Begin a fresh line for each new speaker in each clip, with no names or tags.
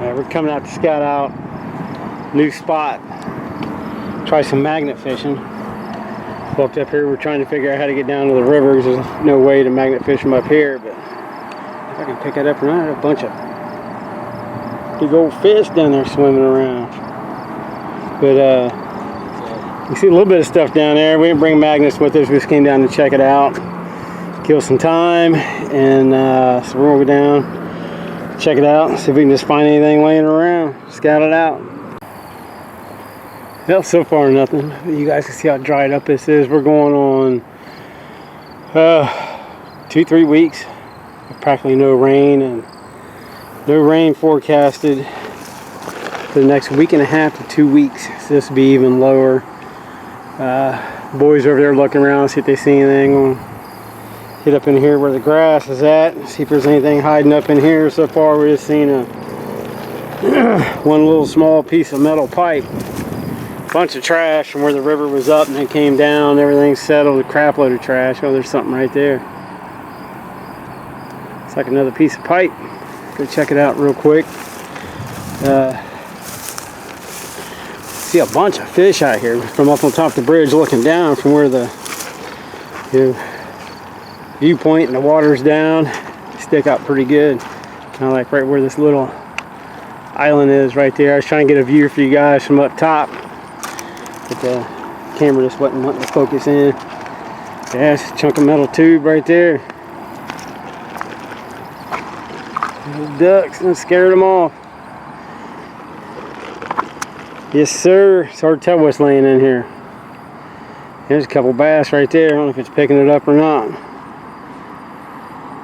We're coming out to scout out new spot. Try some magnet fishing. Walked up here. We're trying to figure out how to get down to the river because there's no way to magnet fish from up here. But if I can pick it up or not, a bunch of big old fish down there swimming around. But you see a little bit of stuff down there. We didn't bring magnets with us. We just came down to check it out, kill some time, and so we're gonna go down, check it out, see if we can just find anything laying around, scout it out. Well, so far nothing. You guys can see how dried up this is. We're going on 2-3 weeks of practically no rain, and no rain forecasted for the next week and a half to 2 weeks. So this will be even lower. Boys over there looking around, see if they see anything. We'll get up in here where the grass is at, see if there's anything hiding up in here. So far we're just seeing one little small piece of metal pipe. Bunch of trash from where the river was up and it came down. Everything's settled, a crap load of trash. Oh, there's something right there. It's like another piece of pipe. Go check it out real quick. See a bunch of fish out here from up on top of the bridge, looking down from where the viewpoint and the water's down. Stick out pretty good, kind of like right where this little island is right there. I was trying to get a view for you guys from up top, but the camera just wasn't wanting to focus in. Yeah, it's a chunk of metal tube right there. Little ducks, and scared them off. Yes, sir. It's hard to tell what's laying in here. There's a couple bass right there. I don't know if it's picking it up or not.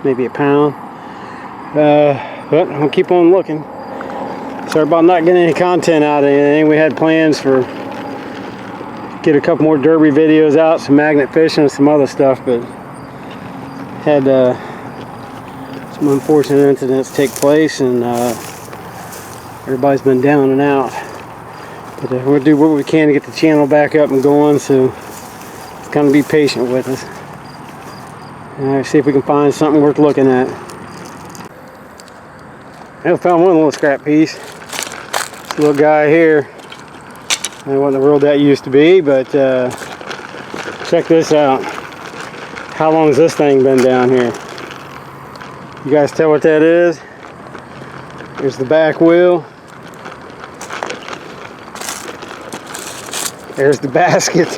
Maybe a pound. But I'll keep on looking. Sorry about not getting any content out of anything. We had plans for get a couple more derby videos out, some magnet fishing and some other stuff, but had some unfortunate incidents take place, and everybody's been down and out. But we'll do what we can to get the channel back up and going, so just kind of be patient with us. See if we can find something worth looking at. I found one little scrap piece. This little guy here. I don't know what in the world that used to be, but check this out. How long has this thing been down here? You guys tell what that is? Here's the back wheel. There's the basket.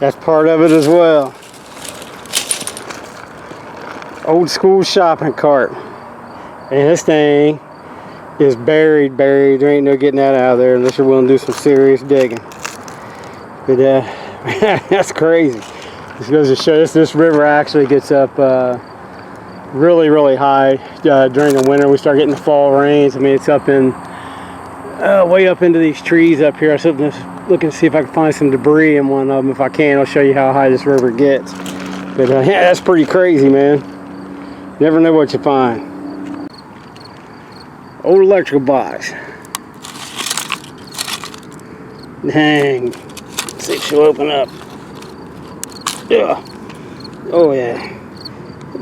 That's part of it as well. Old school shopping cart. And this thing is buried. There ain't no getting that out of there unless you're willing to do some serious digging. But that's crazy. This goes to show this river actually gets up really high during the winter. We start getting the fall rains. I mean, it's up in way up into these trees up here. I was looking to see if I can find some debris in one of them. If I can, I'll show you how high this river gets. But yeah, that's pretty crazy, man. Never know what you find. Old electrical box. Dang. Let's see if she'll open up. Yeah. Oh yeah.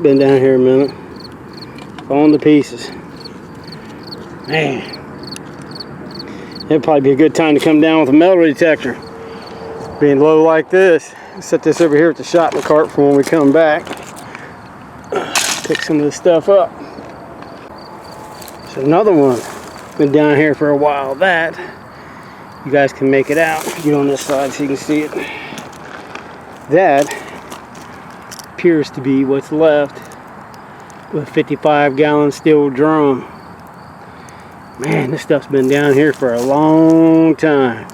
Been down here a minute. Falling to pieces. Man. It'd probably be a good time to come down with a metal detector. Being low like this. Set this over here at the shopping cart for when we come back. Pick some of this stuff up. There's another one. Been down here for a while. That you guys can make it out. Get on this side so you can see it. That appears to be what's left with a 55-gallon steel drum. Man, this stuff's been down here for a long time.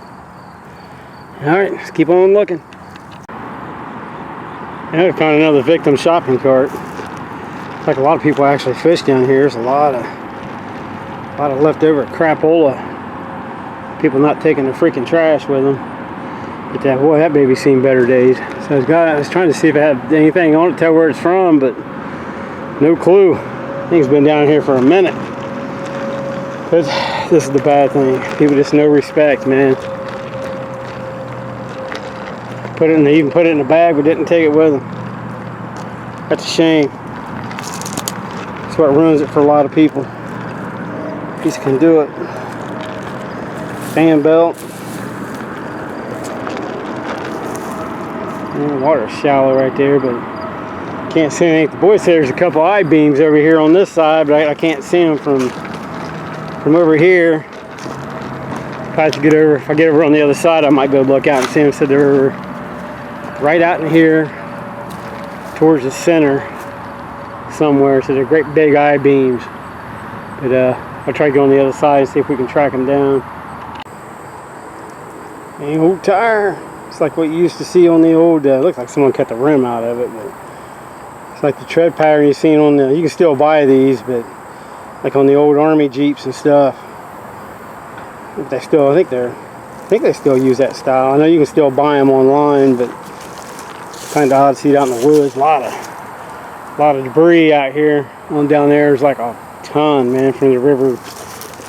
Alright, let's keep on looking. Now we found another victim shopping cart. Looks like a lot of people actually fish down here. There's a lot of leftover crapola. People not taking their freaking trash with them. But boy, that baby's seen better days. So I was trying to see if it had anything on it, tell where it's from, but no clue. Thing's been down here for a minute. But this is the bad thing. People just no respect, man. They even put it in a bag, but didn't take it with them. That's a shame. That's what ruins it for a lot of people. Piece of conduit. Fan belt. And the water's shallow right there, but can't see anything. The boy said there's a couple I-beams over here on this side, but I can't see them from over here. If I get over on the other side, I might be able to look out and see them. So they're right out in here towards the center somewhere. So they're great big I-beams. But I'll try to go on the other side and see if we can track them down. An old tire. It's like what you used to see on the old, looks like someone cut the rim out of it, but it's like the tread pattern you've seen on the, you can still buy these, but like on the old Army Jeeps and stuff. I think they still use that style. I know you can still buy them online, but it's kind of odd to see it out in the woods. A lot of debris out here. On down there, there's like a ton, man, from the river.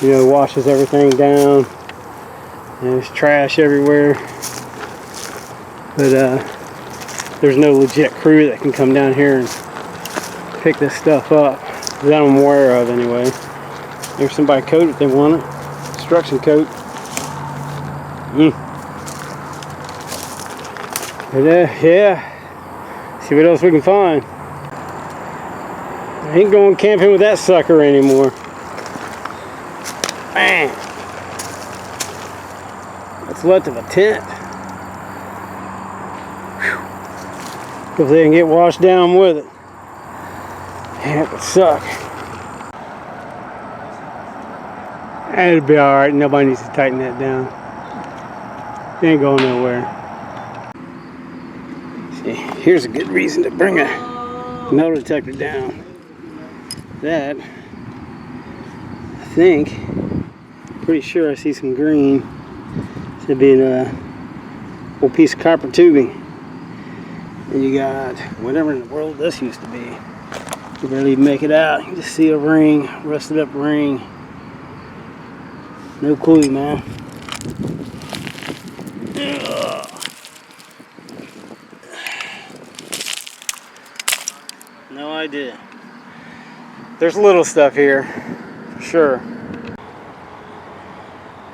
You know, washes everything down. And there's trash everywhere. But there's no legit crew that can come down here and pick this stuff up. That I'm aware of, anyway. There's somebody coat if they want it. Construction coat. But yeah. See what else we can find. I ain't going camping with that sucker anymore. Man. What's left of a tent. If they can get washed down with it. Yeah, it would suck. It'll be alright. Nobody needs to tighten that down. It ain't going nowhere. See, here's a good reason to bring a metal detector down. That, I think, pretty sure I see some green. Should be a old piece of copper tubing. And you got whatever in the world this used to be. You barely even make it out. You can just see a ring, rusted up ring. No clue, man. Ugh. No idea. There's little stuff here, for sure.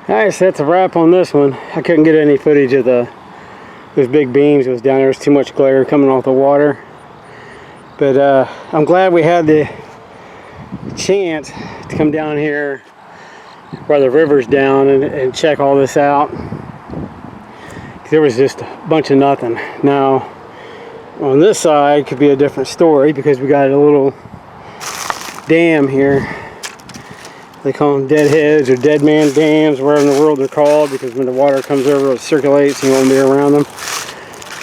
Alright, so that's a wrap on this one. I couldn't get any footage of those big beams. It was down there. There's too much glare coming off the water. But I'm glad we had the chance to come down here where the river's down and check all this out. There was just a bunch of nothing. Now, on this side could be a different story because we got a little dam here. They call them deadheads or dead man dams, wherever in the world they're called, because when the water comes over, it circulates and you won't be around them.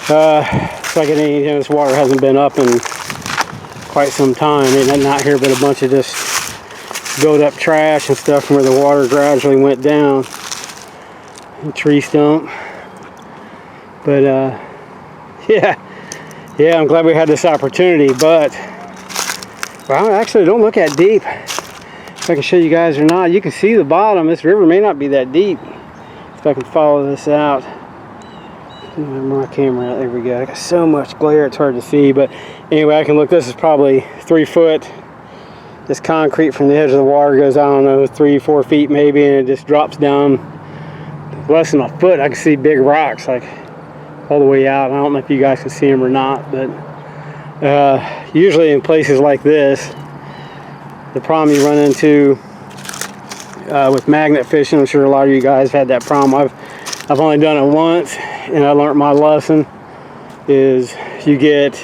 It's like this water hasn't been up in quite some time. Ain't not here but a bunch of just built up trash and stuff from where the water gradually went down. And tree stump. But yeah, I'm glad we had this opportunity. But well, actually, don't look that deep. If I can show you guys or not, you can see the bottom. This river may not be that deep. If I can follow this out. My camera, there we go. I got so much glare it's hard to see, but anyway, I can look. This is probably 3 foot. This concrete from the edge of the water goes, I don't know, 3-4 feet maybe, and it just drops down less than a foot. I can see big rocks like all the way out. I don't know if you guys can see them or not, but usually in places like this, the problem you run into with magnet fishing, I'm sure a lot of you guys had that problem. I've only done it once, and I learned my lesson, is you get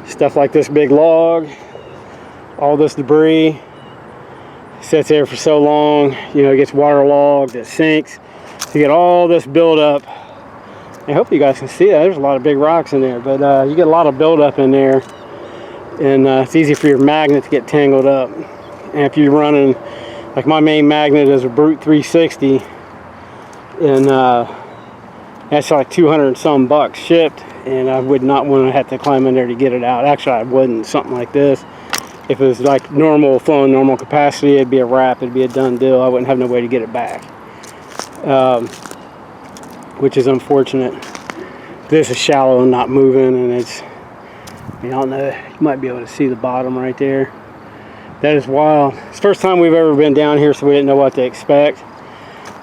stuff like this big log, all this debris, sits there for so long, you know, it gets waterlogged, it sinks. You get all this buildup. I hope you guys can see that. There's a lot of big rocks in there, but you get a lot of buildup in there, and it's easy for your magnet to get tangled up. And if you're running, like my main magnet is a Brute 360, and that's like 200 and some bucks shipped, and I would not want to have to climb in there to get it out. Actually, I wouldn't. Something like this, if it was like normal flowing, normal capacity, it'd be a wrap, it'd be a done deal. I wouldn't have no way to get it back, which is unfortunate. This is shallow and not moving, and it's, you don't know, you might be able to see the bottom right there. That is wild. It's the first time we've ever been down here, so we didn't know what to expect.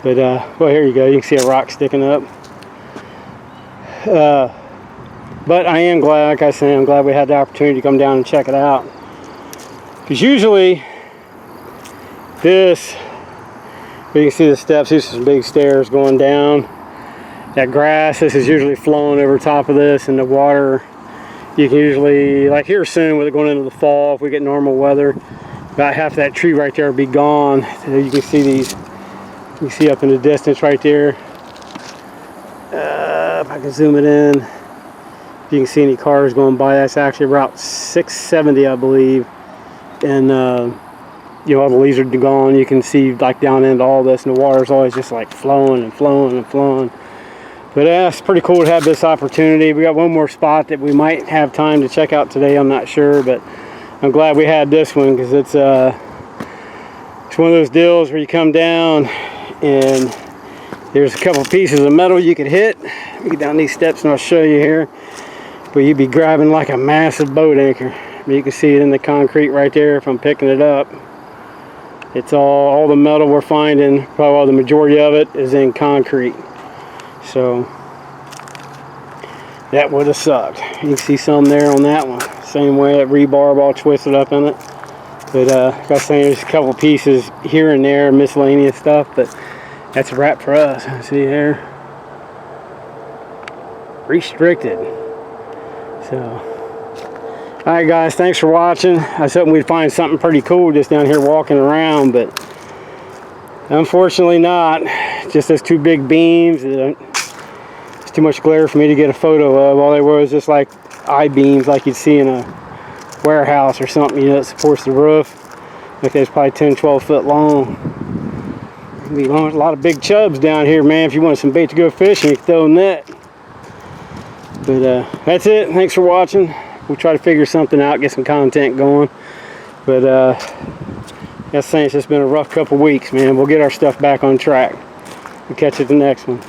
But, well, here you go. You can see a rock sticking up. But I am glad, like I said, I'm glad we had the opportunity to come down and check it out. Because usually, this, you can see the steps, these are some big stairs going down. That grass, this is usually flowing over top of this, and the water, you can usually, like here soon, with it going into the fall, if we get normal weather, about half of that tree right there will be gone. So you can see these, you can see up in the distance right there. If I can zoom it in, you can see any cars going by. That's actually Route 670, I believe. And you know, all the leaves are gone. You can see like down into all this, and the water's always just like flowing and flowing and flowing. But it's pretty cool to have this opportunity. We got one more spot that we might have time to check out today. I'm not sure, but I'm glad we had this one, because it's one of those deals where you come down and there's a couple pieces of metal you could hit. You get down these steps and I'll show you here. But you'd be grabbing like a massive boat anchor. You can see it in the concrete right there if I'm picking it up. It's all the metal we're finding, probably the majority of it is in concrete. So that would have sucked. You can see some there on that one. Same way, that rebar all twisted up in it. But like I was saying, there's a couple pieces here and there, miscellaneous stuff, but that's a wrap for us. See here? Restricted. So, alright guys, thanks for watching. I was hoping we'd find something pretty cool just down here walking around, but unfortunately not. Just those two big beams. It's too much glare for me to get a photo of. All they were was just like I-beams like you'd see in a warehouse or something, you know, that supports the roof. Like they're probably 10-12 foot long. There's a lot of big chubs down here, man. If you want some bait to go fishing, you can throw a net. But that's it. Thanks for watching. We'll try to figure something out, get some content going. But that's saying it's just been a rough couple weeks, man. We'll get our stuff back on track. We'll catch you at the next one.